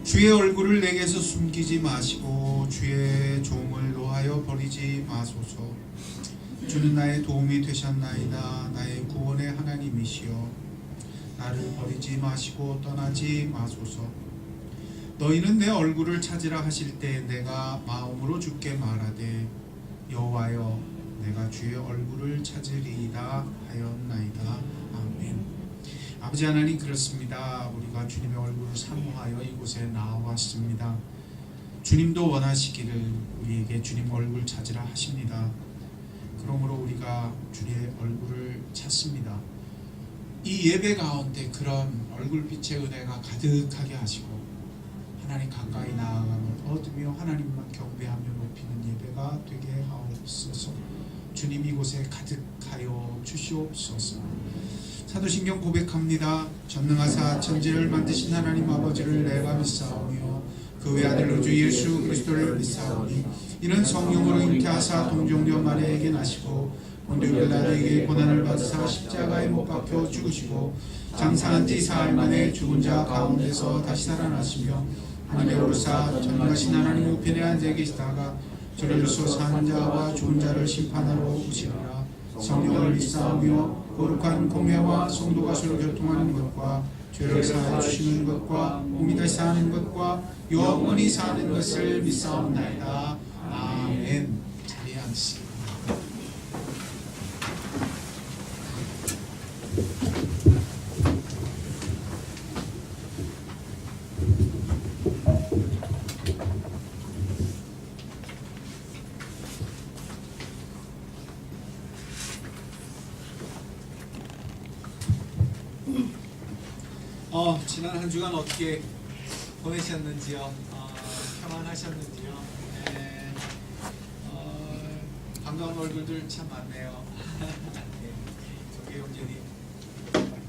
주의 얼굴을 내게서 숨기지 마시고 주의 종을 노하여 버리지 마소서. 주는 나의 도움이 되셨나이다. 나의 구원의 하나님이시여 나를 버리지 마시고 떠나지 마소서. 너희는 내 얼굴을 찾으라 하실 때 내가 마음으로 주께 말하되 여호와여 내가 주의 얼굴을 찾으리이다 하였나이다. 아멘. 아버지 하나님, 그렇습니다. 우리가 주님의 얼굴을 사모하여 이곳에 나왔습니다. 주님도 원하시기를 우리에게 주님 얼굴 찾으라 하십니다. 그러므로 우리가 주의 얼굴을 찾습니다. 이 예배 가운데 그런 얼굴빛의 은혜가 가득하게 하시고 하나님 가까이 나아감을 얻으며 하나님만 경배하며 높이는 예배가 되게 하옵소서. 주님 이곳에 가득하여 주시옵소서. 사도신경 고백합니다. 전능하사 천지를 만드신 하나님 아버지를 내가 믿사오며 그 외아들 주 예수 그리스도를 믿사오니 이는 성령으로 잉태하사 동정녀 마리아에게 나시고 본디오 빌라도에게 고난을 받으사 십자가에 못 박혀 죽으시고 장사한 지 사흘 만에 죽은 자 가운데서 다시 살아나시며 하늘에 오르사 전능하신 하나님 우편에 앉아 계시다가 저리로서 사는 자와 죽은 자를 심판하러 오시리라. 성령을 믿사오며 거룩한 공회와 성도가 서로 교통하는 것과 죄를 사하여 주시는 것과 몸이 다시 사는 것과 영원히 사는 것을 믿사옵나이다. 아멘. 자리에 앉으시고 지난 한 주간 어떻게 보내셨는지요? 평안하셨는지요? 네. 반가운 얼굴들 참 많네요. 네. 조계 형제님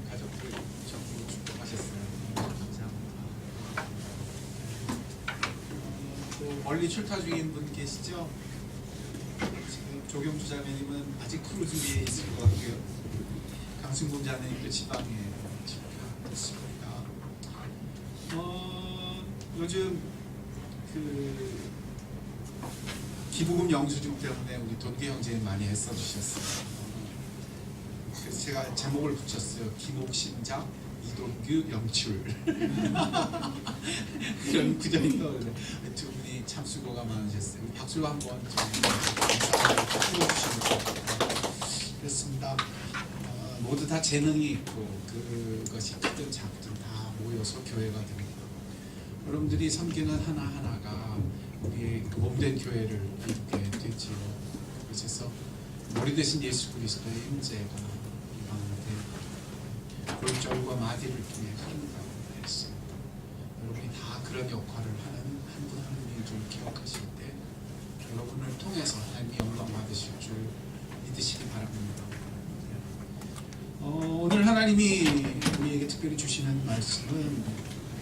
가족들 전부 축복하셨어요. 감사합니다. 또 멀리 출타 중인 분 계시죠? 지금 조경주 자매님은 아직 크루즈에 있을 것 같고요. 강승범 자매님도 지방에 있습니다. 요즘 그 기부금 영수증 때문에 우리 돈계 형제님 많이 애써주셨어요. 그래서 제가 제목을 붙였어요. 김옥신작 이동규 영출. 그런 구절이 떠오르네. 두 분이 참 수고가 많으셨어요. 박수로 한번 풀어주시면 그렇습니다. 모두 다 재능이 있고 그것이 크든 작든 다 모여서 교회가 됩니다. 여러분들이 섬기는 하나하나가 우리의 몸된 교회를 이루게 되지요. 그래서 머리 대신 예수 그리스도의 임재가 이 가운데 골절과 마디를 통해 흐른다고 했습니다. 여러분이 다 그런 역할을 하는 한 분 한 분인 줄 기억하실 때 여러분을 통해서 하나님이 영광 받으실 줄 믿으시기 바랍니다. 오늘 하나님이 우리에게 특별히 주시는 말씀은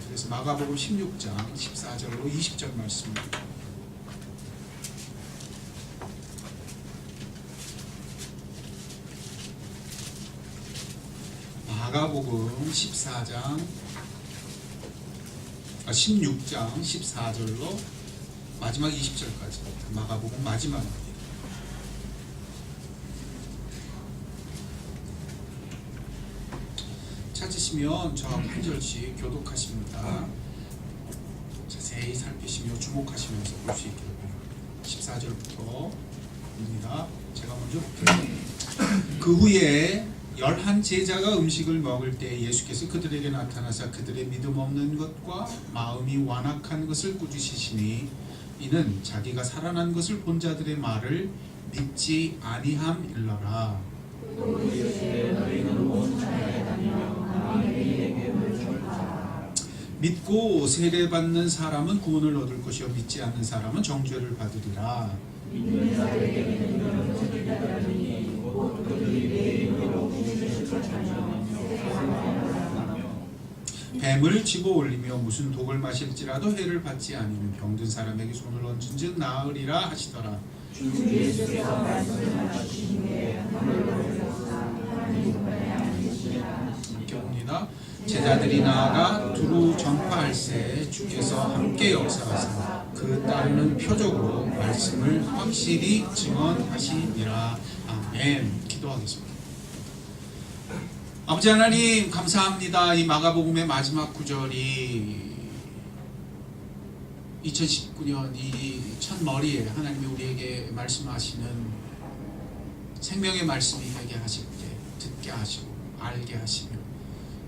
그래서 마가복음 16장 14절로 20절 말씀입니다. 마가복음 16장 14절로 마지막 20절까지 마가복음 마지막입니다. 찾으시면 저 한 절씩 교독하십니다. 자세히 살피시며 주목하시면서 볼 수 있기를 바랍니다. 14절부터입니다. 제가 먼저 볼게요. 그 후에 11 제자가 음식을 먹을 때 예수께서 그들에게 나타나사 그들의 믿음 없는 것과 마음이 완악한 것을 꾸짖으시니 이는 자기가 살아난 것을 본 자들의 말을 믿지 아니함일러라. 믿고 세례받는 사람은 구원을 얻을 것이요 믿지 않는 사람은 정죄를 받으리라. 뱀을 집어 올리며 무슨 독을 마실지라도 해를 받지 아니면 병든 사람에게 손을 얹은즉 나으리라 하시더라. 이렇게 봅니다. 제자들이 나아가 두루 전파할새 주께서 함께 역사하사 그 따르는 표적으로 말씀을 확실히 증언하시니라. 아멘. 기도하겠습니다. 아버지 하나님 감사합니다. 이 마가복음의 마지막 구절이 2019년 이 첫머리에 하나님이 우리에게 말씀하시는 생명의 말씀이 되게 하실 때 듣게 하시고 알게 하시며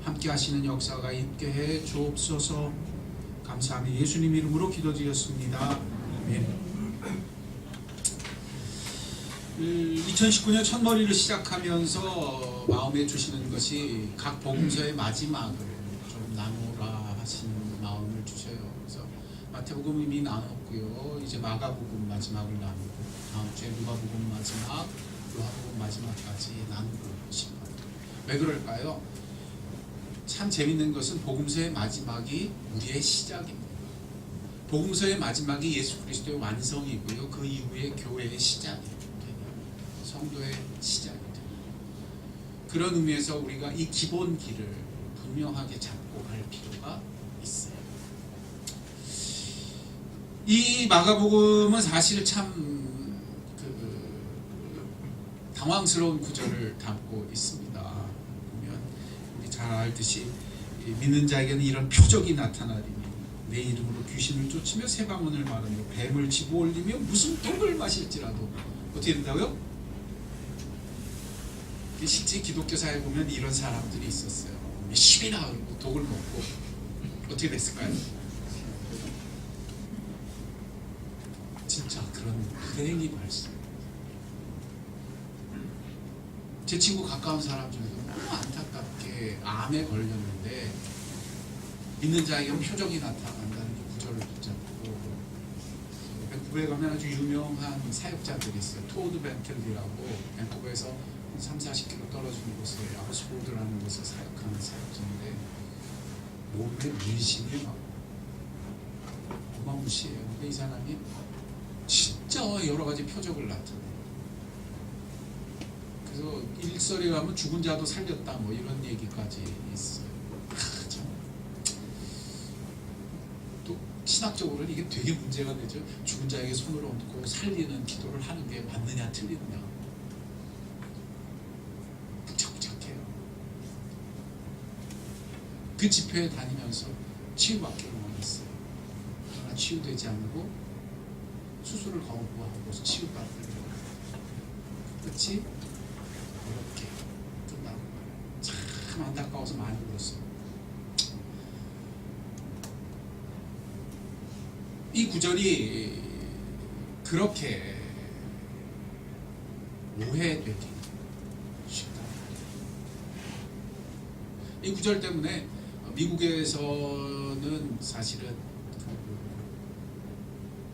함께 하시는 역사가 있게 해 주옵소서. 감사합니다. 예수님 이름으로 기도드렸습니다. 아멘. 2019년 첫머리를 시작하면서 마음에 주시는 것이 각 복음서의 마지막을 좀 나누라 하시는 마음을 주셔요. 그래서 마태복음 이미 나눴고요. 이제 마가복음 마지막을 나누고 다음 주에 누가복음 마지막, 요한복음 마지막까지 나누고 싶어요. 왜 그럴까요? 참 재밌는 것은 복음서의 마지막이 우리의 시작입니다. 복음서의 마지막이 예수 그리스도의 완성이고요. 그 이후에 교회의 시작이에요. 성도의 시작입니다. 그런 의미에서 우리가 이 기본 길을 분명하게 잡고 갈 필요가 있어요. 이 마가복음은 사실 참 당황스러운 구절을 담고 있습니다. 보면 우리 잘 알듯이 믿는 자에게는 이런 표적이 나타나리니 내 이름으로 귀신을 쫓으며 새 방언을 말하며 뱀을 집어올리며 무슨 독을 마실지라도 어떻게 된다고요? 실제 기독교 사회에 보면 이런 사람들이 있었어요. 십이나 독을 먹고 어떻게 됐을까요? 진짜 그런 불행이 발생. 제 친구 가까운 사람 중에서 너무 안타깝게 암에 걸렸는데 믿는 자에게 표적이 나타난다는 구절을 붙잡고 밴쿠버에 가면 아주 유명한 사역자들이 있어요. 토드 벤틀리라고 밴쿠버에서 30-40km 떨어진 곳에 아우스포드라는 곳에 사역하는 사역자인데 몸에 문신이 막 어마무시해요. 근데 이 사람이 진짜 여러 가지 표적을 나타내요. 그래서 일설에 가면 죽은 자도 살렸다 뭐 이런 얘기까지 있어요. 참. 또 신학적으로는 이게 되게 문제가 되죠. 죽은 자에게 손을 얹고 살리는 기도를 하는 게 맞느냐 틀리느냐. 그 집회에 다니면서 치유받기를 원했어요. 그러나 치유되지 않고 수술을 거부하고 치유받는 끝이 어렵게 끝나고 참 안타까워서 많이 울었어요. 이 구절이 그렇게 오해되기 쉽다. 이 구절 때문에 미국에서는 사실은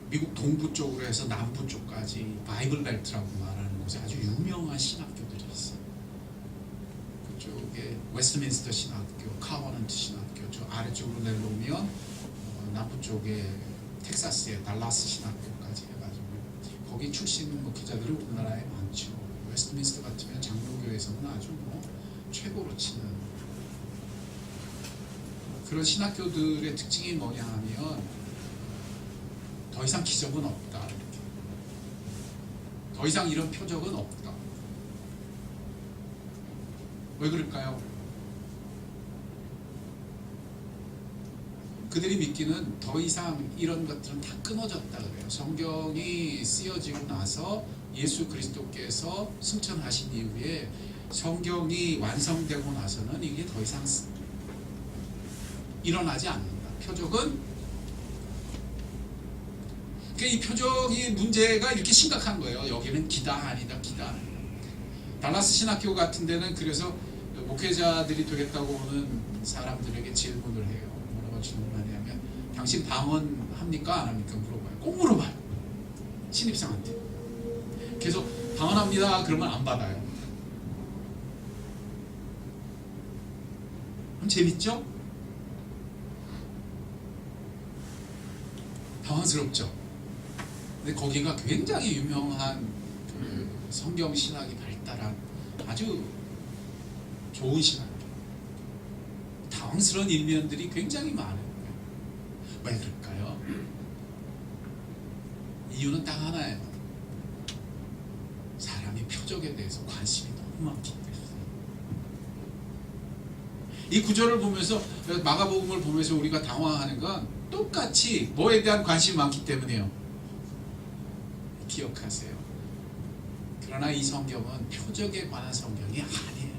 미국 동부 쪽으로 해서 남부 쪽까지 바이블 벨트라고 말하는 곳에 아주 유명한 신학교들이 있어요. 그쪽에 웨스트민스터 신학교, 카버넌트 신학교, 저 아래쪽으로 내려오면 남부 쪽에 텍사스의 달라스 신학교까지 해가지고 거기 출신 목회자들이 우리나라에 많죠. 웨스트민스터 같으면 장로교에서는 아주 최고로 치는 그런 신학교들의 특징이 뭐냐 하면 더 이상 기적은 없다. 이렇게. 더 이상 이런 표적은 없다. 왜 그럴까요? 그들이 믿기는 더 이상 이런 것들은 다 끊어졌다 그래요. 성경이 쓰여지고 나서 예수 그리스도께서 승천하신 이후에 성경이 완성되고 나서는 이게 더 이상 일어나지 않는다. 표적은 이 표적이 문제가 이렇게 심각한 거예요. 여기는 기다 아니다, 기다 아니다. 달라스 신학교 같은 데는 그래서 목회자들이 되겠다고 오는 사람들에게 질문을 해요. 뭐라고 질문하냐면 당신 방언합니까? 안 합니까? 물어봐요. 꼭 물어봐요. 신입생한테. 계속 방언합니다. 그러면 안 받아요. 그럼 재밌죠? 당황스럽죠. 근데 거기가 굉장히 유명한 그 성경 신학이 발달한 아주 좋은 신학교. 당황스러운 일면들이 굉장히 많아요. 왜 그럴까요? 이유는 딱 하나예요. 사람이 표적에 대해서 관심이 너무 많기 때문에. 이 구절을 보면서, 마가복음을 보면서 우리가 당황하는 건 똑같이 뭐에 대한 관심이 많기 때문이에요. 기억하세요. 그러나 이 성경은 표적에 관한 성경이 아니에요.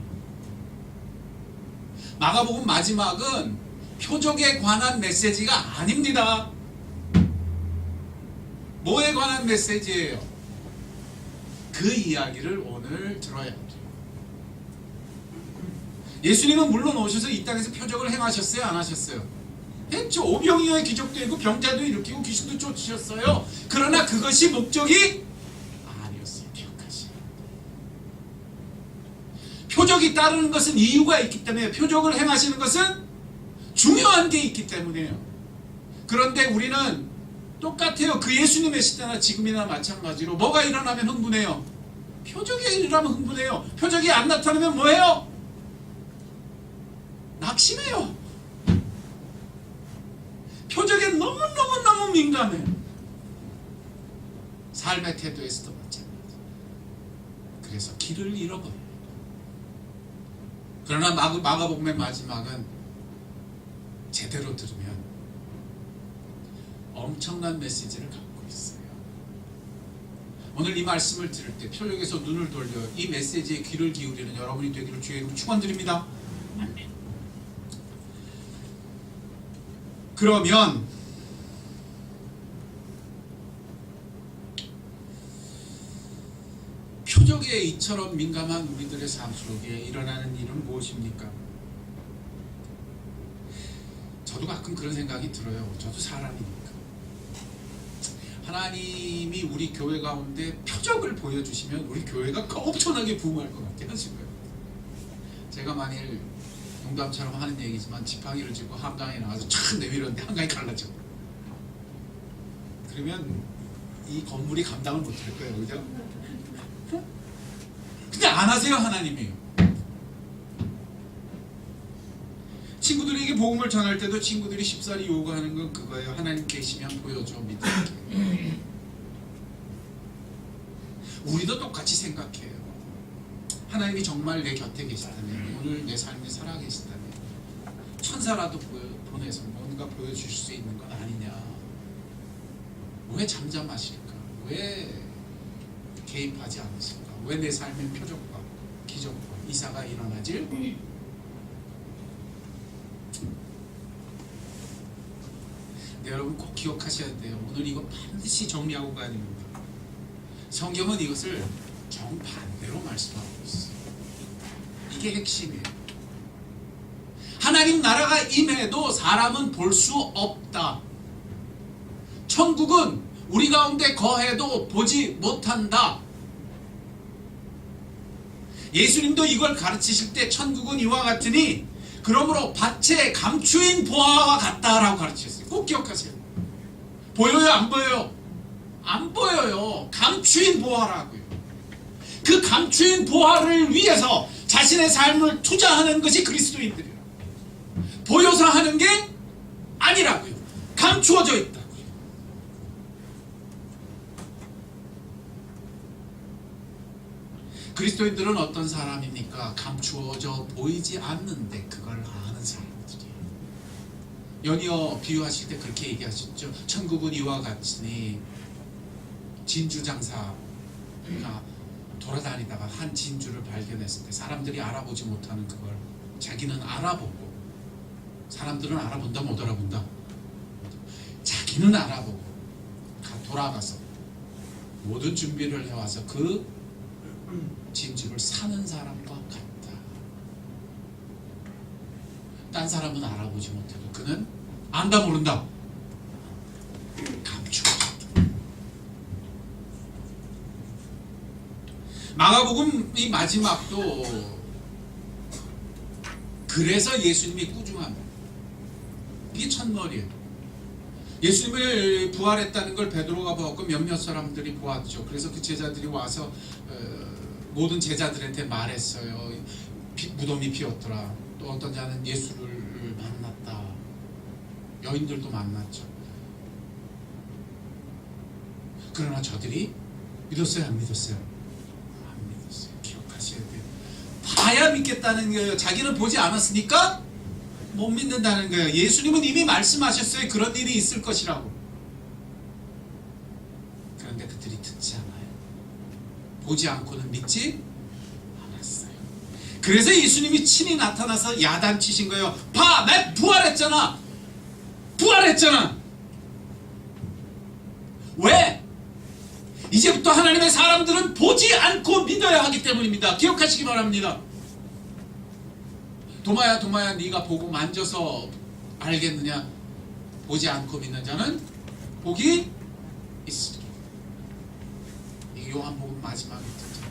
마가복음 마지막은 표적에 관한 메시지가 아닙니다. 뭐에 관한 메시지예요? 그 이야기를 오늘 들어야 돼요. 예수님은 물론 오셔서 이 땅에서 표적을 행하셨어요? 안 하셨어요? 했죠. 오병이어의 기적도 있고 병자도 일으키고 귀신도 쫓으셨어요. 그러나 그것이 목적이 아니었어요. 기억하시오. 표적이 따르는 것은 이유가 있기 때문에, 표적을 행하시는 것은 중요한 게 있기 때문이에요. 그런데 우리는 똑같아요. 그 예수님의 시대나 지금이나 마찬가지로 뭐가 일어나면 흥분해요? 표적이 일어나면 흥분해요. 표적이 안 나타나면 뭐해요? 낙심해요. 표적에 너무너무 민감해요. 삶의 태도에서도 마찬가지. 그래서 길을 잃어버려요. 그러나 마가복음의 마지막은 제대로 들으면 엄청난 메시지를 갖고 있어요. 오늘 이 말씀을 들을 때 표적에서 눈을 돌려 이 메시지에 귀를 기울이는 여러분이 되기를 주의 이름으로 축원드립니다. 아멘. 그러면 표적에 이처럼 민감한 우리들의 삶 속에 일어나는 일은 무엇입니까? 저도 가끔 그런 생각이 들어요. 저도 사람이니까. 하나님이 우리 교회 가운데 표적을 보여주시면 우리 교회가 엄청나게 부흥할 것 같아요. 지금 제가 만일 농담처럼 하는 얘기지만 지팡이를 짚고 한강에 나가서 촥 내밀었는데 한강이 갈라져. 그러면 이 건물이 감당을 못할 거예요. 그죠? 근데 안 하세요. 하나님이. 친구들에게 복음을 전할 때도 친구들이 쉽사리 요구하는 건 그거예요. 하나님 계시면 보여줘. 믿을게. 우리도 똑같이 생각해요. 하나님이 정말 내 곁에 계시다면, 오늘 내 삶에 살아계시다면 천사라도 보내서 뭔가 보여줄 수 있는 건 아니냐. 왜 잠잠하실까? 왜 개입하지 않으실까? 왜 내 삶의 표적과 기적과 이사가 일어나질? 네, 여러분 꼭 기억하셔야 돼요. 오늘 이거 반드시 정리하고 가야 됩니다. 성경은 이것을 정반대로 말씀하고 있어요. 이게 핵심이에요. 하나님 나라가 임해도 사람은 볼 수 없다. 천국은 우리 가운데 거해도 보지 못한다. 예수님도 이걸 가르치실 때 천국은 이와 같으니 그러므로 밭에 감추인 보화와 같다라고 가르치셨어요. 꼭 기억하세요. 보여요? 안 보여요? 안 보여요. 감추인 보화라고요. 그 감추인 보화를 위해서 자신의 삶을 투자하는 것이 그리스도인들이라고. 보여서 하는 게 아니라고요. 감추어져 있다고요. 그리스도인들은 어떤 사람입니까? 감추어져 보이지 않는데 그걸 아는 사람들이에요. 연이어 비유하실 때 그렇게 얘기하셨죠. 천국은 이와 같으니 진주장사가 돌아다니다가 한 진주를 발견했을 때 사람들이 알아보지 못하는 그걸 자기는 알아보고, 사람들은 알아본다 못 알아본다? 자기는 알아보고 돌아가서 모든 준비를 해와서 그 진주를 사는 사람과 같다. 딴 사람은 알아보지 못해도 그는 안다 모른다? 감추어. 마가복음 이 마지막도 그래서 예수님이 꾸중합니다. 이게 첫머리예요. 예수님을 부활했다는 걸 베드로가 보았고 몇몇 사람들이 보았죠. 그래서 그 제자들이 와서 모든 제자들한테 말했어요. 무덤이 비었더라. 또 어떤 자는 예수를 여인들도 만났죠. 그러나 저들이 믿었어요, 안 믿었어요? 안 믿었어요. 기억하셔야 돼요. 봐야 믿겠다는 거예요. 자기는 보지 않았으니까 못 믿는다는 거예요. 예수님은 이미 말씀하셨어요. 그런 일이 있을 것이라고. 그런데 그들이 듣지 않아요. 보지 않고는 믿지 않았어요. 그래서 예수님이 친히 나타나서 야단치신 거예요. 봐, 나 부활했잖아. 부활했잖아. 왜? 이제부터 하나님의 사람들은 보지 않고 믿어야 하기 때문입니다. 기억하시기 바랍니다. 도마야, 도마야, 네가 보고 만져서 알겠느냐? 보지 않고 믿는 자는 복이 있으리라. 이 요한복음 마지막에 듣죠.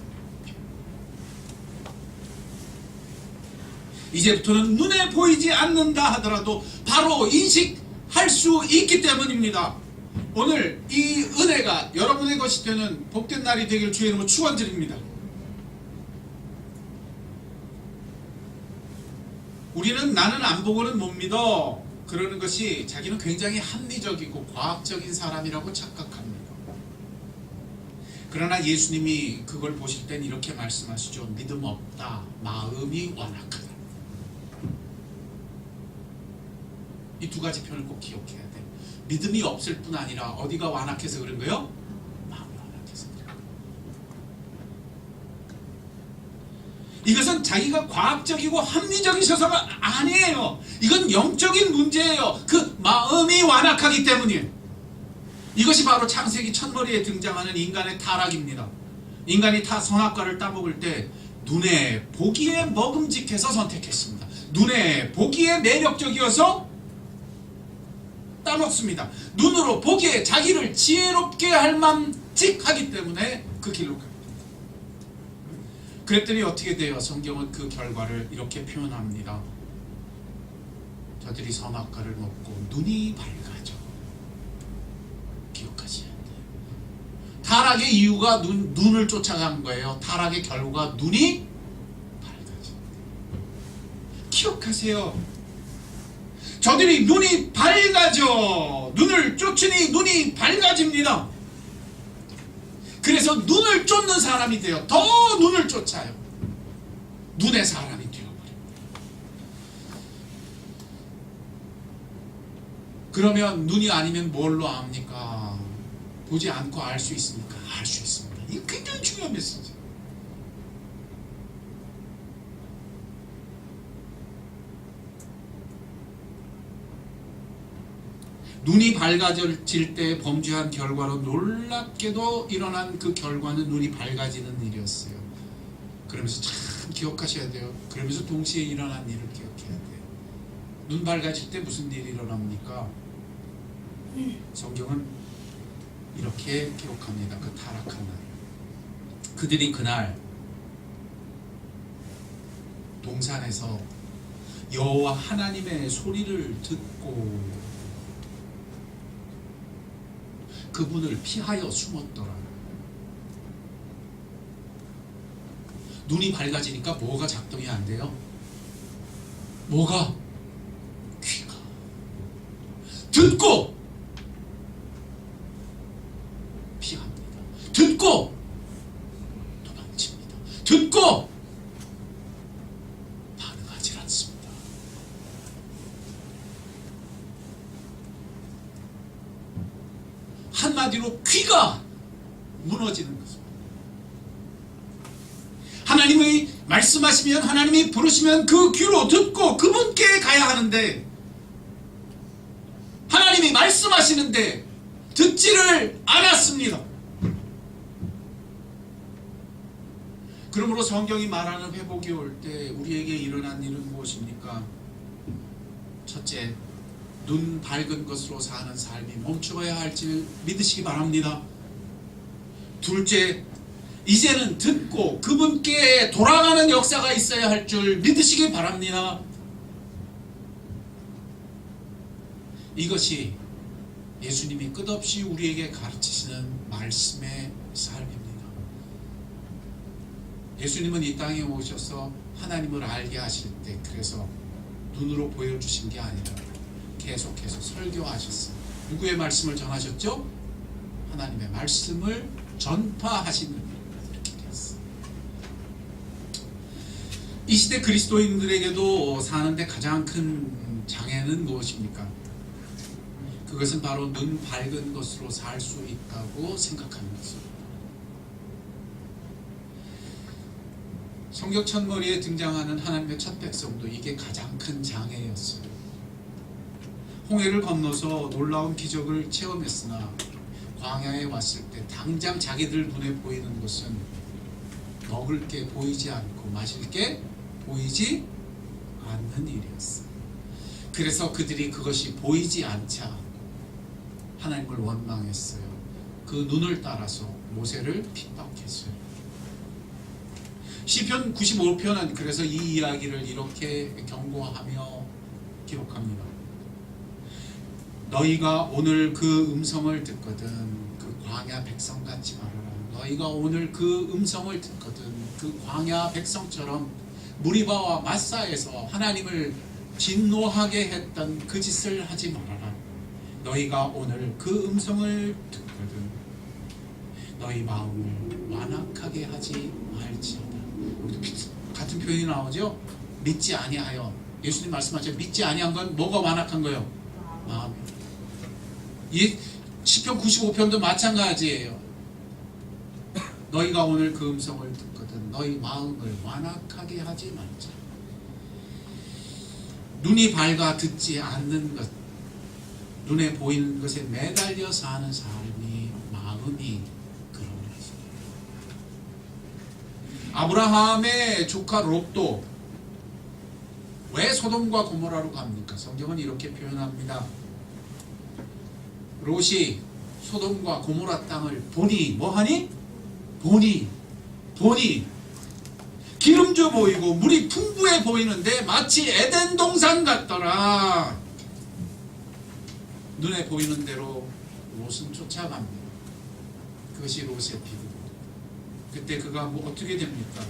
이제부터는 눈에 보이지 않는다 하더라도 바로 인식할 수 있기 때문입니다. 오늘 이 은혜가 여러분의 것이 되는 복된 날이 되길 주의 이름으로 축원드립니다. 우리는 나는 안 보고는 못 믿어 그러는 것이 자기는 굉장히 합리적이고 과학적인 사람이라고 착각합니다. 그러나 예수님이 그걸 보실 땐 이렇게 말씀하시죠. 믿음 없다, 마음이 완악하다. 이 두 가지 표현을 꼭 기억해야 돼요. 믿음이 없을 뿐 아니라 어디가 완악해서 그런 거예요? 마음이 완악해서 그런 거예요. 이것은 자기가 과학적이고 합리적이셔서가 아니에요. 이건 영적인 문제예요. 그 마음이 완악하기 때문이에요. 이것이 바로 창세기 첫머리에 등장하는 인간의 타락입니다. 인간이 다 선악과를 따먹을 때 눈에 보기에 먹음직해서 선택했습니다. 눈에 보기에 매력적이어서 따먹습니다. 눈으로 보기에 자기를 지혜롭게 할 만직하기 때문에 그 길로 갑니다. 그랬더니 어떻게 돼요? 성경은 그 결과를 이렇게 표현합니다. 저들이 선악과를 먹고 눈이 밝아져. 기억하셔야 돼요. 타락의 이유가 눈을 쫓아간 거예요. 타락의 결과가 눈이 밝아져. 기억하세요. 저들이 눈이 밝아져. 눈을 쫓으니 눈이 밝아집니다. 그래서 눈을 쫓는 사람이 돼요. 더 눈을 쫓아요. 눈의 사람이 되어버립니다. 그러면 눈이 아니면 뭘로 압니까? 보지 않고 알 수 있습니까? 알 수 있습니다. 이게 굉장히 중요한 메시지. 눈이 밝아질 때 범죄한 결과로 놀랍게도 일어난 그 결과는 눈이 밝아지는 일이었어요. 그러면서 참 기억하셔야 돼요. 그러면서 동시에 일어난 일을 기억해야 돼요. 눈 밝아질 때 무슨 일이 일어납니까? 성경은 이렇게 기록합니다. 그 타락한 날. 그들이 그날 동산에서 여호와 하나님의 소리를 듣고 그분을 피하여 숨었더라. 눈이 밝아지니까 뭐가 작동이 안 돼요? 뭐가? 귀가. 듣고 피합니다. 듣고 도망칩니다. 듣고 반응하지 않습니다. 한마디로 귀가 무너지는 것입니다. 하나님의 말씀하시면, 하나님이 부르시면 그 귀로 듣고 그분께 가야 하는데, 하나님이 말씀하시는데 듣지를 않았습니다. 그러므로 성경이 말하는 회복이 올 때 우리에게 일어난 일은 무엇입니까? 첫째, 눈 밝은 것으로 사는 삶이 멈춰야 할지 믿으시기 바랍니다. 둘째, 이제는 듣고 그분께 돌아가는 역사가 있어야 할 줄 믿으시기 바랍니다. 이것이 예수님이 끝없이 우리에게 가르치시는 말씀의 삶입니다. 예수님은 이 땅에 오셔서 하나님을 알게 하실 때 그래서 눈으로 보여주신 게 아니라 계속해서 설교하셨습니다. 누구의 말씀을 전하셨죠? 하나님의 말씀을 전파하시는 이렇게 되었습니다. 이 시대 그리스도인들에게도 사는데 가장 큰 장애는 무엇입니까? 그것은 바로 눈 밝은 것으로 살 수 있다고 생각하는 것입니다. 성경 첫머리에 등장하는 하나님의 첫 백성도 이게 가장 큰 장애였어요. 홍해를 건너서 놀라운 기적을 체험했으나 광야에 왔을 때 당장 자기들 눈에 보이는 것은 먹을 게 보이지 않고 마실 게 보이지 않는 일이었어요. 그래서 그들이 그것이 보이지 않자 하나님을 원망했어요. 그 눈을 따라서 모세를 핍박했어요. 시편 95편은 그래서 이 이야기를 이렇게 경고하며 기록합니다. 너희가 오늘 그 음성을 듣거든 그 광야 백성 같지 말아라. 너희가 오늘 그 음성을 듣거든 그 광야 백성처럼 무리바와 마사에서 하나님을 진노하게 했던 그 짓을 하지 말아라. 너희가 오늘 그 음성을 듣거든 너희 마음을 완악하게 하지 말지어다. 같은 표현이 나오죠. 믿지 아니하여. 예수님 말씀하셨죠. 믿지 아니한 건 뭐가 완악한 거예요? 마음이. 이 시편 95편도 마찬가지예요. 너희가 오늘 그 음성을 듣거든 너희 마음을 완악하게 하지 말자. 눈이 밝아 듣지 않는 것, 눈에 보이는 것에 매달려 사는 삶이 마음이 그런 것입니다. 아브라함의 조카 롯도 왜 소돔과 고모라로 갑니까? 성경은 이렇게 표현합니다. 롯이 소돔과 고모라 땅을 보니 뭐하니? 보니 기름져 보이고 물이 풍부해 보이는데 마치 에덴 동산 같더라. 눈에 보이는 대로 롯은 쫓아갑니다. 그것이 롯의 비극. 그때 그가 뭐 어떻게 됩니까?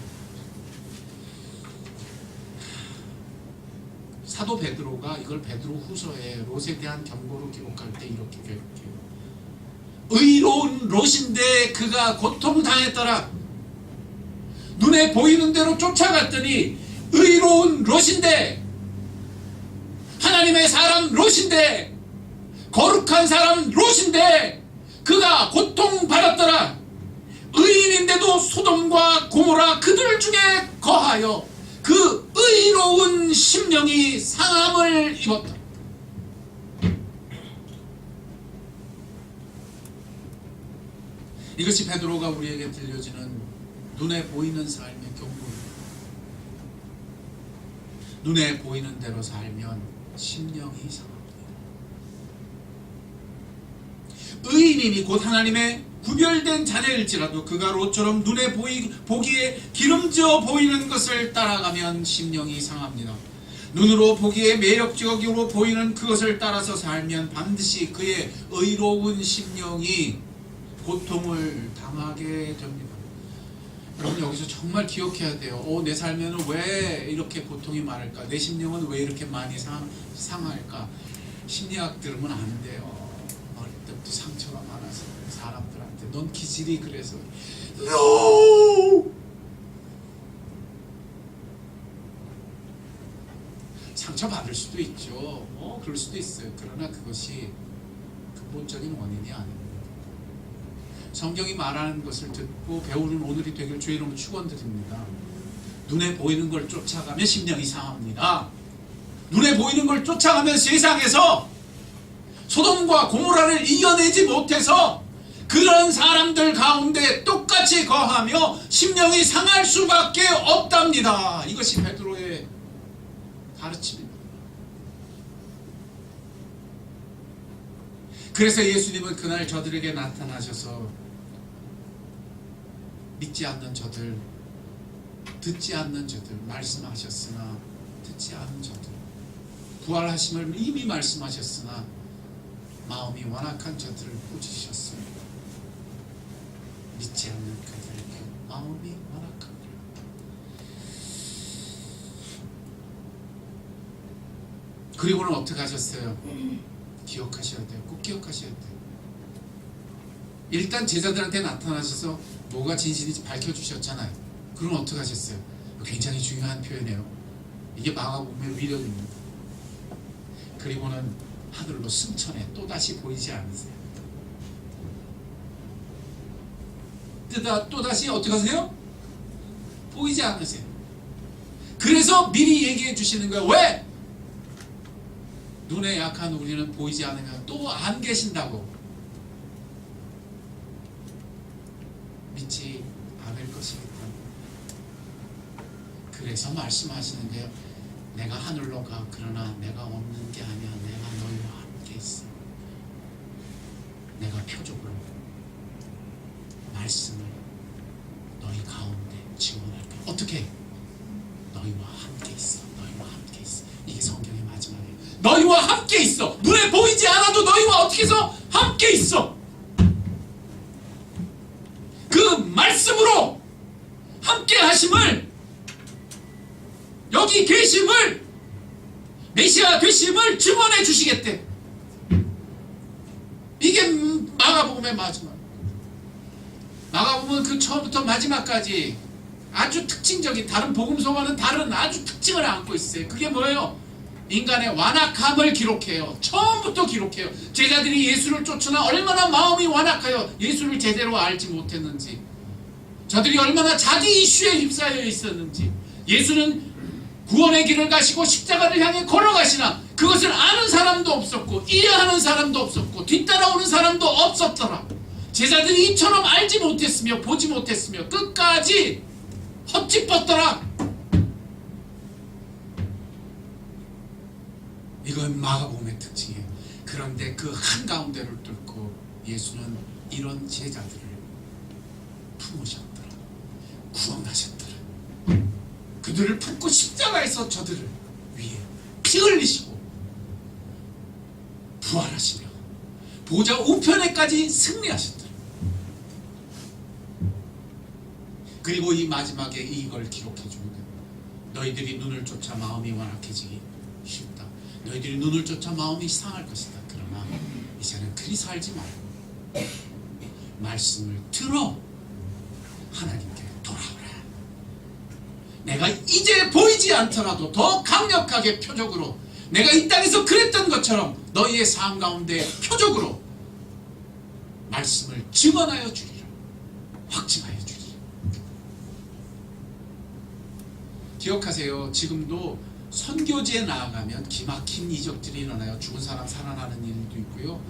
사도 베드로가 이걸 베드로 후서에 롯에 대한 경고로 기록할 때 이렇게 기록해요. 의로운 롯인데 그가 고통당했더라. 눈에 보이는 대로 쫓아갔더니 의로운 롯인데 하나님의 사람 롯인데 거룩한 사람 롯인데 그가 고통받았더라. 의인인데도 소돔과 고모라 그들 중에 거하여 그 의로운 심령이 상함을 입었다. 이것이 베드로가 우리에게 들려주는 눈에 보이는 삶의 경고입니다. 눈에 보이는 대로 살면 심령이 상합니다. 의인이니 곧 하나님의 구별된 자녀일지라도 그가 롯처럼 눈에 보기에 기름져 보이는 것을 따라가면 심령이 상합니다. 눈으로 보기에 매력적으로 보이는 그것을 따라서 살면 반드시 그의 의로운 심령이 고통을 당하게 됩니다. 여러분 여기서 정말 기억해야 돼요. 내 삶에는 왜 이렇게 고통이 많을까? 내 심령은 왜 이렇게 많이 상할까? 심리학 들으면 안 돼요. 어릴 때부터 상처가 많아서 사람들한테 넌 기질이 그래서 상처 받을 수도 있죠. 그럴 수도 있어요. 그러나 그것이 근본적인 원인이 아닙니다. 성경이 말하는 것을 듣고 배우는 오늘이 되길 주의 이름으로 축원드립니다. 눈에 보이는 걸 쫓아가면 심령이 상합니다. 눈에 보이는 걸 쫓아가면 세상에서 소돔과 고모라를 이겨내지 못해서 그런 사람들 가운데 똑같이 거하며 심령이 상할 수밖에 없답니다. 이것이 베드로의 가르침입니다. 그래서 예수님은 그날 저들에게 나타나셔서 믿지 않는 저들, 듣지 않는 저들 말씀하셨으나 듣지 않은 저들, 부활하심을 이미 말씀하셨으나 마음이 완악한 저들을 꾸짖으셨습니다. 믿지 않는 그들에게 마음이 완악합니다. 그리고는 어떻게 하셨어요? 기억하셔야 돼요. 꼭 기억하셔야 돼요. 일단 제자들한테 나타나셔서 뭐가 진실인지 밝혀주셨잖아요. 그럼 어떻게 하셨어요? 굉장히 중요한 표현이에요. 이게 마가복음의 위력입니다. 그리고는 하늘로 승천해 또다시 보이지 않으세요. 또다시 어떻게 하세요? 보이지 않으세요. 그래서 미리 얘기해 주시는 거예요. 왜? 눈에 약한 우리는 보이지 않으면 또 안 계신다고. 믿지 않을 것이기 때문에. 그래서 말씀하시는 게요. 내가 하늘로 가. 그러나 내가 없는 게 아니야. 내가 너희와 함께 있어. 내가 표적으로 말씀을 너희 가운데 증언할게. 어떻게? 너희와 함께 있어. 너희와 함께 있어. 이게 성경의 마지막이에요. 너희와 함께 있어. 눈에 보이지 않아도 너희와 어떻게 해서 함께 있어. 그 말씀으로 함께 하심을, 여기 계심을, 메시아 되심을 증언해 주시겠대. 이게 마가복음의 마지막. 마가복음은 그 처음부터 마지막까지 아주 특징적인, 다른 복음서와는 다른 아주 특징을 안고 있어요. 그게 뭐예요? 인간의 완악함을 기록해요. 처음부터 기록해요. 제자들이 예수를 쫓으나 얼마나 마음이 완악하여 예수를 제대로 알지 못했는지, 저들이 얼마나 자기 이슈에 휩싸여 있었는지, 예수는 구원의 길을 가시고 십자가를 향해 걸어가시나 그것을 아는 사람도 없었고 이해하는 사람도 없었고 뒤따라오는 사람도 없었더라. 제자들이 이처럼 알지 못했으며 보지 못했으며 끝까지 헛짚었더라. 이건 마가복음의 특징이에요. 그런데 그 한가운데를 뚫고 예수는 이런 제자들을 품으셨더라. 구원하셨더라. 그들을 품고 십자가에서 저들을 위해 피 흘리시고 부활하시며 보좌 우편에까지 승리하셨더라. 그리고 이 마지막에 이걸 기록해 줍니다. 너희들이 눈을 쫓아 마음이 완악해지기 쉽다. 너희들이 눈을 쫓아 마음이 상할 것이다. 그러나 이제는 그리 살지 말고 말씀을 들어 하나님께 돌아오라. 내가 이제 보이지 않더라도 더 강력하게 표적으로, 내가 이 땅에서 그랬던 것처럼 너희의 삶 가운데 표적으로 말씀을 증언하여 주리라. 확증하여 주리라. 기억하세요. 지금도 선교지에 나아가면 기막힌 이적들이 일어나요. 죽은 사람 살아나는 일도 있고요.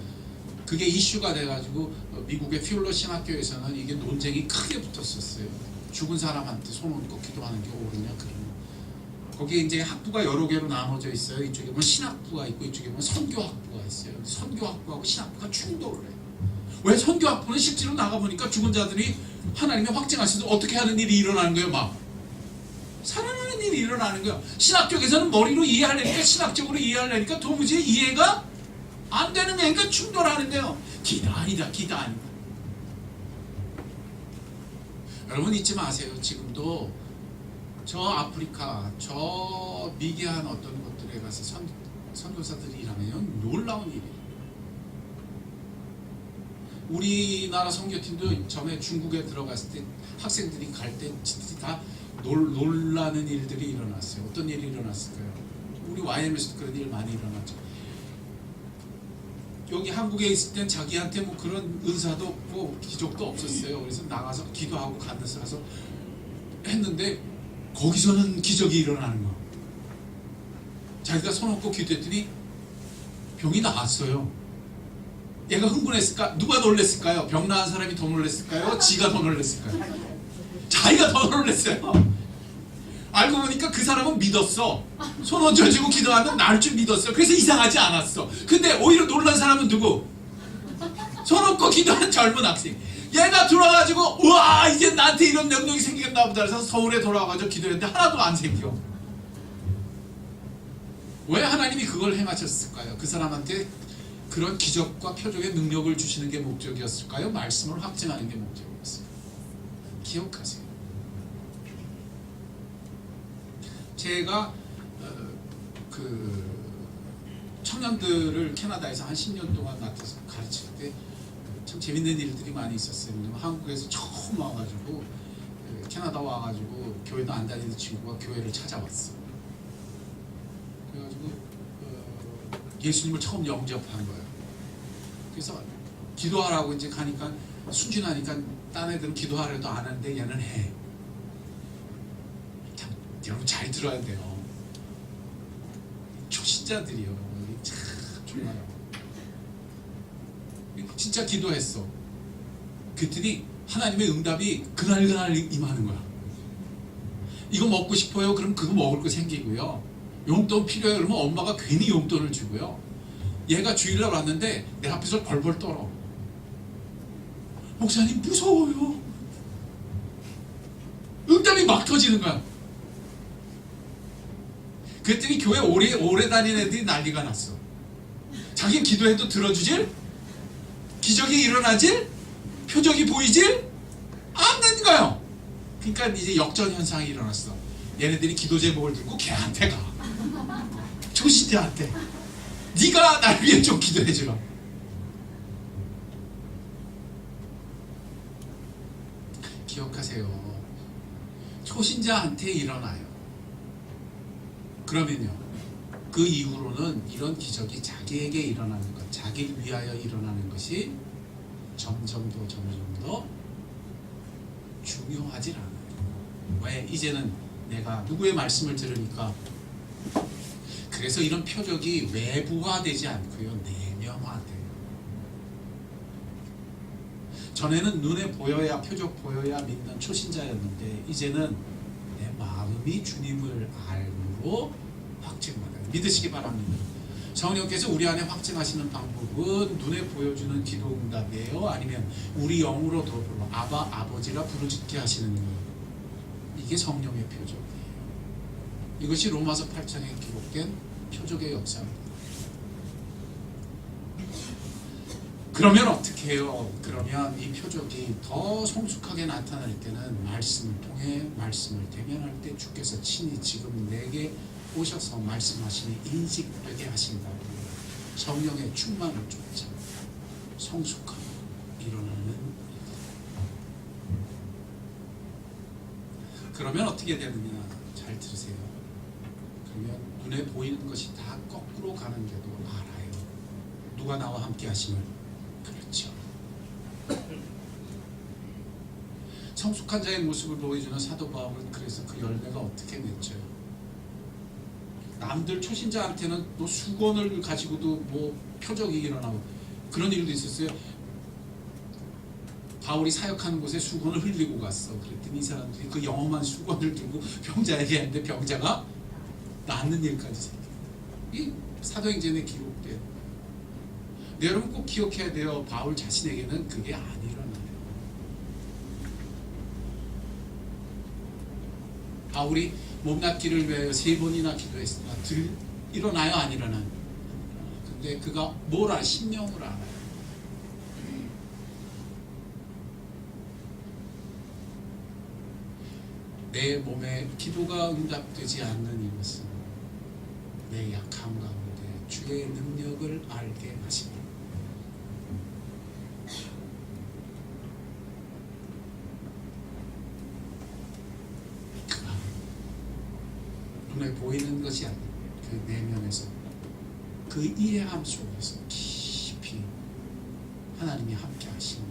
그게 이슈가 돼가지고 미국의 퓨러 신학교에서는 이게 논쟁이 크게 붙었었어요. 죽은 사람한테 손 얹고 기도하는 게 옳으냐 그러냐. 거기에 이제 학부가 여러 개로 나눠져 있어요. 이쪽에 보면 신학부가 있고 이쪽에 보면 선교학부가 있어요. 선교학부하고 신학부가 충돌을 해요. 왜? 선교학부는 실제로 나가보니까 죽은 자들이 하나님의 확증하셔서 어떻게 하는 일이 일어나는 거예요. 막 살아나는 일이 일어나는 거예요. 신학 쪽에서는 머리로 이해하려니까, 신학적으로 이해하려니까 도무지 이해가 안 되는 거예요. 그러니까 충돌하는데요. 기다 아니다, 기다 아니다. 여러분 잊지 마세요. 지금도 저 아프리카, 저 미개한 어떤 곳들에 가서 선교사들이 일하면 놀라운 일이에요. 우리나라 선교팀도 전에 중국에 들어갔을 때 학생들이 갈 때 다 놀라는 일들이 일어났어요. 어떤 일이 일어났을까요? 우리 YM에서도 그런 일 많이 일어났죠. 여기 한국에 있을 땐 자기한테 뭐 그런 은사도 없고 기적도 없었어요. 그래서 나가서 기도하고 가서 했는데 거기서는 기적이 일어나는 거. 자기가 손 얹고 기도했더니 병이 나았어요. 얘가 흥분했을까? 누가 놀랬을까요? 병 나은 사람이 더 놀랬을까요? 지가 더 놀랬을까요? 자기가 더 놀랬어요. 알고 보니까 그 사람은 믿었어. 손 얹어주고 기도하면 나을 줄 믿었어. 그래서 이상하지 않았어. 근데 오히려 놀란 사람은 누구? 손 얹고 기도하는 젊은 학생. 얘가 돌아가지고 우와 이제 나한테 이런 능력이 생기겠나 보다 해서 서울에 돌아가가지고 기도했는데 하나도 안 생겨. 왜 하나님이 그걸 행하셨을까요? 그 사람한테 그런 기적과 표적의 능력을 주시는 게 목적이었을까요? 말씀을 확증하는 게 목적이었을까요? 기억하세요. 제가 청년들을 캐나다에서 한 10년 동안 맡아서 가르칠 때 참 재밌는 일들이 많이 있었어요. 왜냐면 한국에서 처음 와가지고 캐나다 와가지고 교회도 안 다니는 친구가 교회를 찾아왔어. 그래가지고 예수님을 처음 영접한 거예요. 그래서 기도하라고 이제 가니까 순진하니까 딴 애들은 기도하려도 안 하는데 얘는 해. 참 여러분 잘 들어야 돼요. 초신자들이요. 참 좋아요. 진짜 기도했어. 그랬더니 하나님의 응답이 그날 임하는 거야. 이거 먹고 싶어요? 그럼 그거 먹을 거 생기고요. 용돈 필요해요? 그러면 엄마가 괜히 용돈을 주고요. 얘가 주일날 왔는데 내 앞에서 벌벌 떨어. 목사님 무서워요. 응답이 막 터지는 거야. 그랬더니 교회 오래 다니는 애들이 난리가 났어. 자기 기도해도 들어주질? 기적이 일어나질? 표적이 보이질? 않는 거예요. 그러니까 이제 역전 현상이 일어났어. 얘네들이 기도 제목을 들고 걔한테 가. 초신자한테. 네가 날 위해 좀 기도해주라. 기억하세요. 초신자한테 일어나요. 그러면요, 그 이후로는 이런 기적이 자기에게 일어나는 것, 자기를 위하여 일어나는 것이 점점 더 중요하질 않아요. 왜? 이제는 내가 누구의 말씀을 들으니까. 그래서 이런 표적이 외부화되지 않고요, 내면화돼요. 전에는 눈에 보여야, 표적 보여야 믿는 초신자였는데 이제는 내 마음이 주님을 알므로 확증받아요. 믿으시기 바랍니다. 성령께서 우리 안에 확증하시는 방법은 눈에 보여주는 기도 응답이에요? 아니면 우리 영으로 더불어 아버지라 부르짖게 하시는 거예요? 이게 성령의 표적이에요. 이것이 로마서 8장에 기록된 표적의 역사입니다. 그러면 어떻게 해요? 그러면 이 표적이 더 성숙하게 나타날 때는 말씀을 통해 말씀을 대면할 때 주께서 친히 지금 내게 오셔서 말씀하시니 인식되게 하신다고 성령의 충만을 쫓아 성숙하고 일어나는. 그러면 어떻게 되느냐? 잘 들으세요. 그러면 눈에 보이는 것이 다 거꾸로 가는 게도 알아요. 누가 나와 함께 하심을. 그렇죠. 성숙한 자의 모습을 보여주는 사도 바울은 그래서 그 열매가 어떻게 맺혀요? 남들 초신자한테는 뭐 수건을 가지고도 뭐 표적이 일어나고 그런 일도 있었어요. 바울이 사역하는 곳에 수건을 흘리고 갔어. 그랬더니 이 사람들이 그 영험한 수건을 들고 병자에게 했는데 병자가 낫는 일까지 생겨요. 이 사도행전에 기록돼요. 네, 여러분 꼭 기억해야 돼요. 바울 자신에게는 그게 안 일어나요. 바울이 몸낫기를 위하여 3번이나 기도했으나 일어나요? 안 일어나요? 근데 그가 뭘 알아요? 신령을 알아요. 내 몸에 기도가 응답되지 않는 이것은 내 약함 가운데 주의 능력을 알게 하시니 그가 눈에 보이는 것이 아닌 그 내면에서 그 이해함 속에서 깊이 하나님이 함께 하시니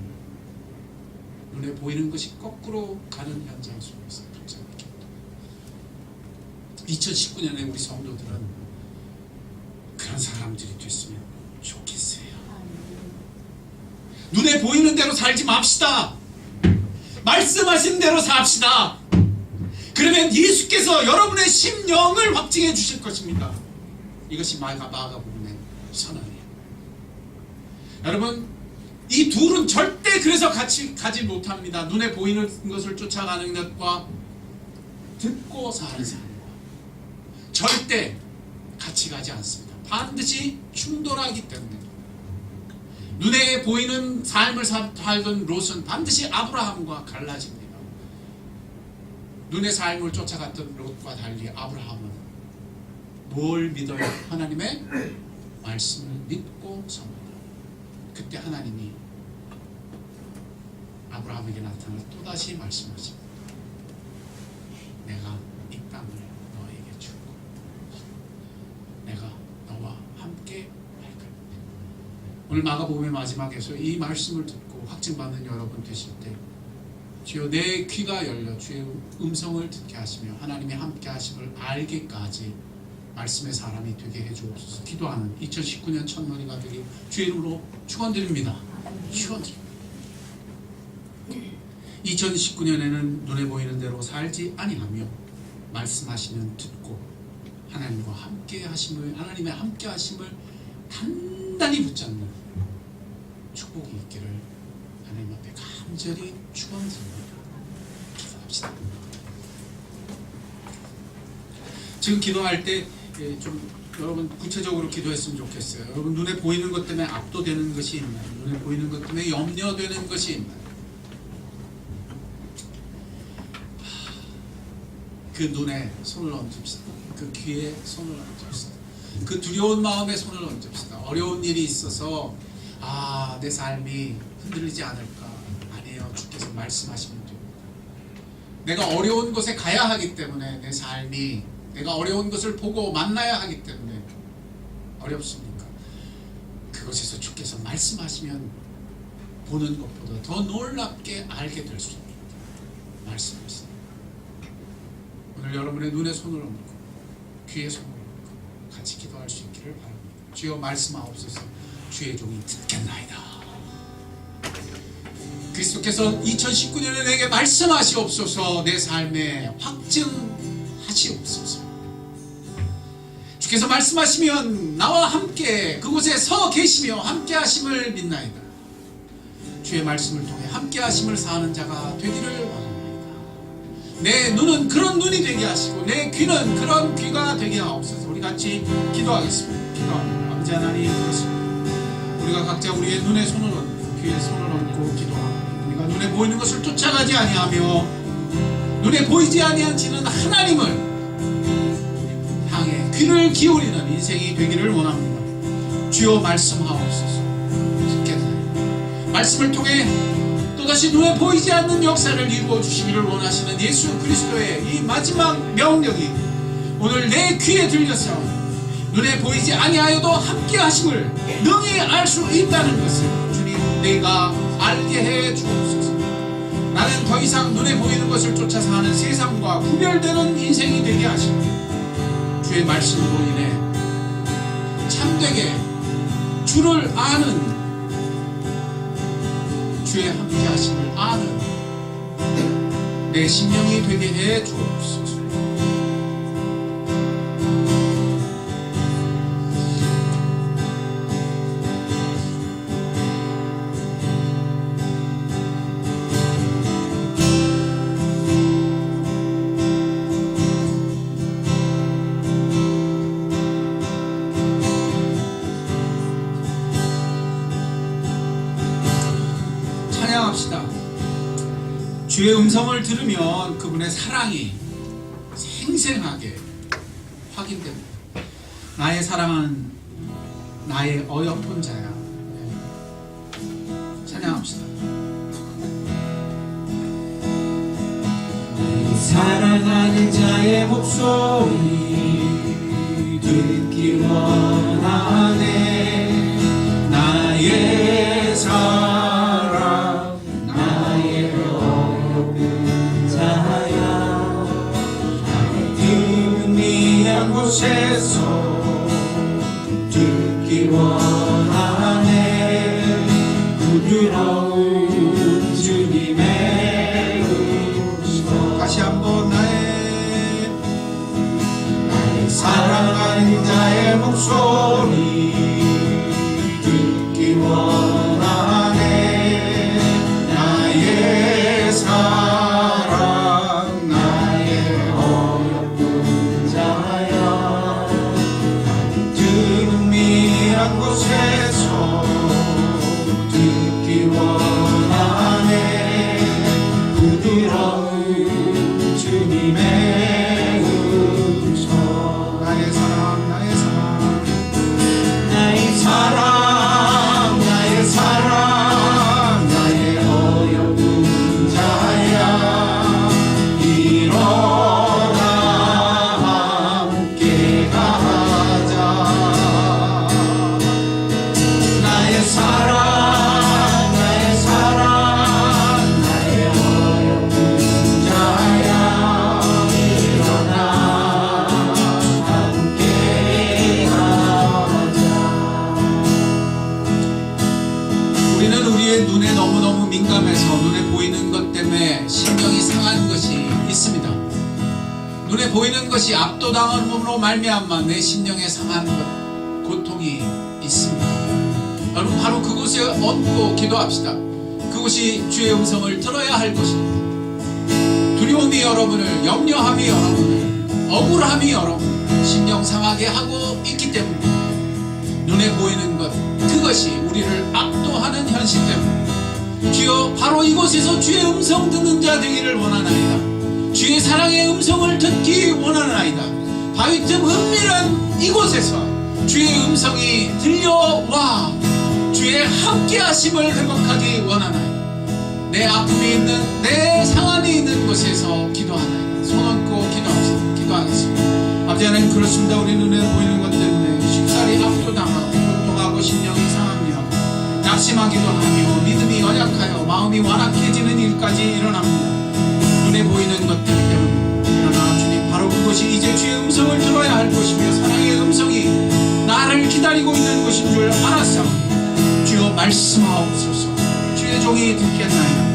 눈에 보이는 것이 거꾸로 가는 현장 속에서 붙잡게. 2019년에 우리 성도들은 그런 사람들이 됐으면 좋겠어요. 눈에 보이는 대로 살지 맙시다. 말씀하신 대로 삽시다. 그러면 예수께서 여러분의 심령을 확증해 주실 것입니다. 이것이 마가복음의 선언이에요. 여러분, 이 둘은 절대 그래서 같이 가지 못합니다. 눈에 보이는 것을 쫓아가는 것과 듣고 사는 삶과 절대 같이 가지 않습니다. 반드시 충돌하기 때문에 눈에 보이는 삶을 살던 롯은 반드시 아브라함과 갈라집니다. 눈의 삶을 쫓아갔던 롯과 달리 아브라함은 뭘 믿어요? 하나님의 말씀을 믿고 섭니다. 그때 하나님이 아브라함에게 나타나 또다시 말씀하십니다. 내가 이 땅을 너에게 주고 내가 너와 함께 할 거야. 오늘 마가복음의 마지막에서 이 말씀을 듣고 확증받는 여러분 되실 때 주여 내 귀가 열려 주의 음성을 듣게 하시며 하나님의 함께 하심을 알기까지 말씀의 사람이 되게 해주옵소서. 기도하는 2019년 첫머리가 되기 주의 이름으로 축원드립니다. 축원드립니다. 2019년에는 눈에 보이는 대로 살지 아니하며 말씀하시면 듣고 하나님과 함께 하심을 하나님의 함께 하심을 단단히 붙잡는 축복이 있기를 하나님 앞에 간절히 축원드립니다. 기도합시다. 지금 기도할 때 좀 여러분 구체적으로 기도했으면 좋겠어요. 여러분 눈에 보이는 것 때문에 압도되는 것이 있나요? 눈에 보이는 것 때문에 염려되는 것이 있나요? 그 눈에 손을 얹읍시다. 그 귀에 손을 얹읍시다. 그 두려운 마음에 손을 얹읍시다. 어려운 일이 있어서 내 삶이 흔들리지 않을까. 아니에요. 주께서 말씀하시면 됩니다. 내가 어려운 곳에 가야 하기 때문에 내 삶이 내가 어려운 것을 보고 만나야 하기 때문에 어렵습니까? 그곳에서 주께서 말씀하시면 보는 것보다 더 놀랍게 알게 될 수 있습니다. 말씀하시다. 오늘 여러분의 눈에 손을 얹고 귀에 손을 얹고 같이 기도할 수 있기를 바랍니다. 주여 말씀하옵소서. 주의 종이 듣겠나이다. 그리스도께서 2019년에 내게 말씀하시옵소서. 내 삶에 확증하시옵소서. 주께서 말씀하시면 나와 함께 그곳에 서 계시며 함께 하심을 믿나이다. 주의 말씀을 통해 함께 하심을 사는 자가 되기를 원합니다. 내 눈은 그런 눈이 되게 하시고 내 귀는 그런 귀가 되게 하옵소서. 우리 같이 기도하겠습니다. 기도합니다. 아버지 하나님, 그렇습니다. 우리가 각자 우리의 눈에 손을 얹고 귀에 손을 얹고 기도합니다. 우리가 눈에 보이는 것을 쫓아가지 아니하며 눈에 보이지 아니한지는 하나님을 향해 귀를 기울이는 인생이 되기를 원합니다. 주여 말씀하옵소서. 듣겠나요? 말씀을 통해 또다시 눈에 보이지 않는 역사를 이루어 주시기를 원하시는 예수 그리스도의 이 마지막 명령이 오늘 내 귀에 들려서 눈에 보이지 아니하여도 함께 하심을 능히 알 수 있다는 것을 주님 내가 알게 해 주옵소서. 나는 더 이상 눈에 보이는 것을 쫓아 사는 세상과 구별되는 인생이 되게 하시고 주의 말씀으로 인해 참되게 주를 아는 주의 함께 하심을 아는 내 심령이 되게 해 주옵소서. 찬양합시다. 주의 음성을 들으면 그분의 사랑이 생생하게 확인됩니다. 나의 사랑은 나의 어여쁜 자야. 찬양합시다. 사랑하는 자의 목소리 듣기 원하네. 나의 사랑 나의 어여쁜 자야. 은밀한 곳에서 듣기 원하네. 부드러운 주님의 음성. 다시 한번 나의 사랑하는 자의 목소리 듣기 원하네. 나의 사랑 나의 어여쁜 자야. 은밀한 곳에서 듣기 원하네. 우리는 우리의 눈에 너무너무 민감해서 눈에 보이는 것 때문에 심령이 상한 것이 있습니다. 눈에 보이는 것이 압도당함으로 말미암아 내 심령에 상한 것, 고통이 있습니다. 여러분 바로 그곳에 얹고 기도합시다. 그곳이 주의 음성을 들어야 할 곳입니다. 두려움이 여러분을, 염려함이 여러분을, 억울함이 여러분을 심령 상하게 하고 있기 때문에 눈에 보이는 것, 그것이 우리를 압도하는 현실 때문에 주여 바로 이곳에서 주의 음성 듣는 자 되기를 원하나이다. 주의 사랑의 음성을 듣기 원하나이다. 바위틈 은밀한 이곳에서 주의 음성이 들려와 주의 함께하심을 회복하기 원하나이다. 내 아픔이 있는, 내 상한이 있는 곳에서 기도하나이다. 손 얹고 기도하겠습니다. 아버지 하나님, 그렇습니다. 우리 눈에 보이는 것 때문에 쉽사리 압도당하고 고통하고 심령이 상하며 낙심하기도 하며 믿음이 연약하여 마음이 완악해지는 일까지 일어납니다. 눈에 보이는 것들 때문에. 그러나 주님, 바로 그것이 이제 주의 음성을 들어야 할 곳이며 사랑의 음성이 나를 기다리고 있는 곳인 줄 알았사옵니다. 주여 말씀하옵소서. 주의 종이 듣겠나이다.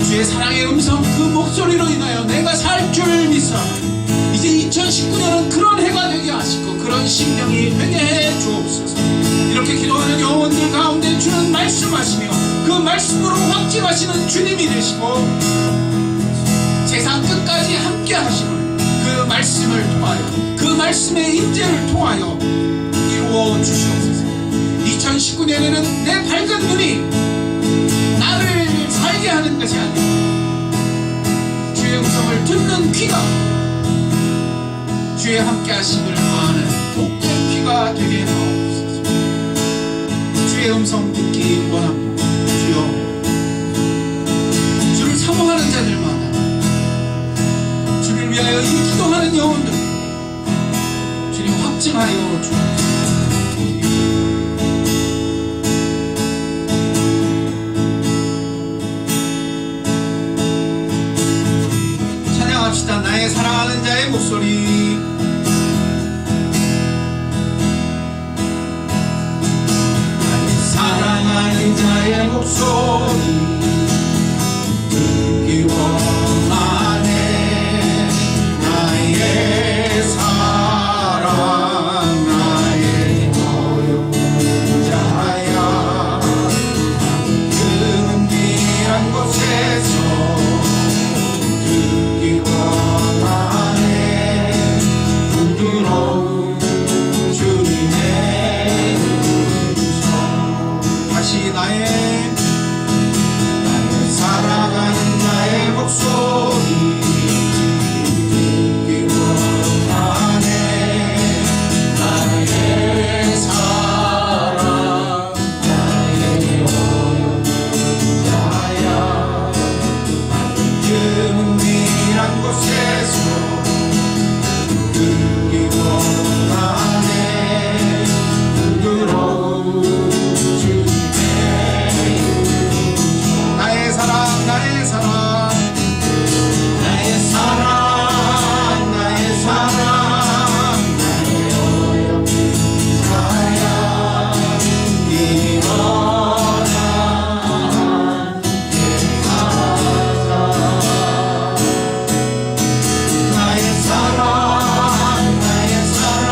주의 사랑의 음성, 그 목소리로 인하여 내가 살 줄 믿사옵니다. 이제 2019년은 그런 해가 되게 하시고 그런 심령이 회개해 주옵소서. 이렇게 기도하는 영혼들 가운데 주는 말씀하시며 그 말씀으로 확증하시는 주님이 되시고 세상 끝까지 함께 하심을 그 말씀을 통하여, 그 말씀의 임재를 통하여 이루어 주시옵소서. 2019년에는 내 밝은 눈이 나를 살게 하는 것이 아니라 주의 음성을 듣는 귀가 주의 함께 하심을 아는 복된 귀가 되게 하옵소서. 주의 음성 듣기 원합니다. 주여, 주를 사모하는 자들마다, 주를 위하여 이 기도하는 영혼들 주님 확증하여 주옵소서. 찬양합시다. 나의 사랑하는 자의 목소리. 사랑하는 자의 목소리 듣기 원하네. 나의 사랑, 나의 어려운 자야, 그 은밀한 곳에서 듣기 원하네. 부드러운 주님의 다시 나의 사랑하는 자의 목소리 듣기 원하네. 나의 사랑, 나의 어려운 자야, 그 은밀한 곳에서 듣기 원하네. 부드러운 나의 사랑, 나의 사랑, 나의 사랑, 나의 사랑, 나의 어려운 자야, 일어나 함께 가자. 나의 사랑, 나의 사랑,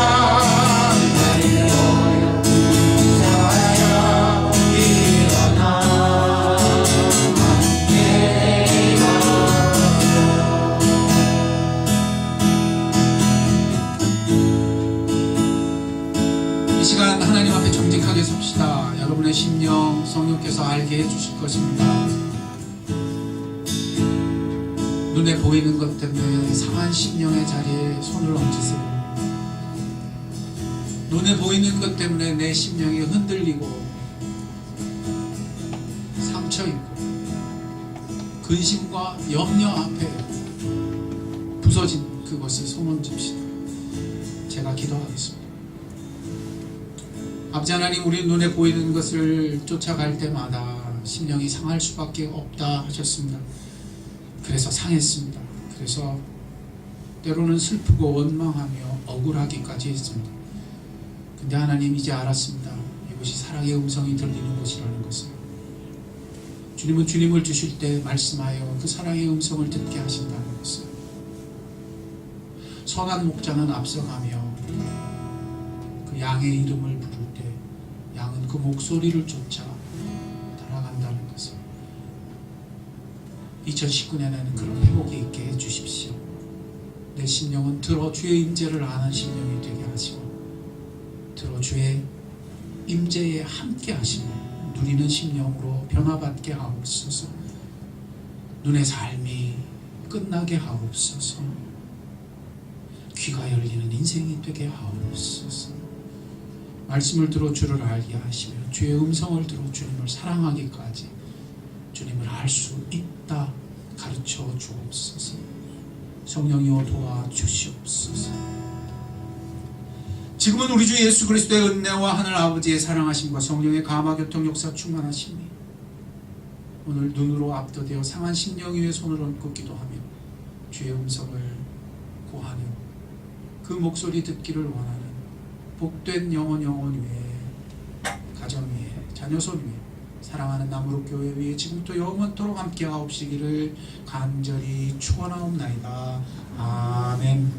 나의 어려운 자야, 일어나 이 시간 하나님 앞에 정직하게 섭시다. 여러분의 심령 성령께서 알게 해주실 것입니다. 눈에 보이는 것 때문에 상한 심령의 자리에 손을 얹으세요. 눈에 보이는 것 때문에 내 심령이 흔들리고 상처 있고 근심과 염려 앞에 부서진 그것에 손 얹읍시다. 제가 기도하겠습니다. 아버지 하나님, 우리 눈에 보이는 것을 쫓아갈 때마다 심령이 상할 수밖에 없다 하셨습니다. 그래서 상했습니다. 그래서 때로는 슬프고 원망하며 억울하기까지 했습니다. 근데 하나님, 이제 알았습니다. 이것이 사랑의 음성이 들리는 곳이라는 것을. 주님은 주님을 주실 때 말씀하여 그 사랑의 음성을 듣게 하신다는 것을. 선한 목자는 앞서가며 그 양의 이름을 부를 때 양은 그 목소리를 쫓아 따라간다는 것을. 2019년에는 그런 회복이 있게 해주십시오. 내 심령은 들어 주의 임재를 아는 심령이 되게 하시고 들어 주의 임재에 함께 하시고 누리는 심령으로 변화받게 하옵소서. 눈의 삶이 끝나게 하옵소서. 귀가 열리는 인생이 되게 하옵소서. 말씀을 들어 주를 알게 하시며 주의 음성을 들어 주님을 사랑하기까지 주님을 알 수 있다 가르쳐 주옵소서. 성령이여 도와주시옵소서. 지금은 우리 주 예수 그리스도의 은혜와 하늘 아버지의 사랑하심과 성령의 감화 교통 역사 충만하심이 오늘 눈으로 압도되어 상한 심령 위에 손을 얹고 기도하며 주의 음성을 구하는 그 목소리 듣기를 원하는 복된 영혼 위에 가정 위에 자녀손 위에 사랑하는 남무룩 교회 위에 지금부터 영원토록 함께 하옵시기를 간절히 축원하옵나이다. 아멘.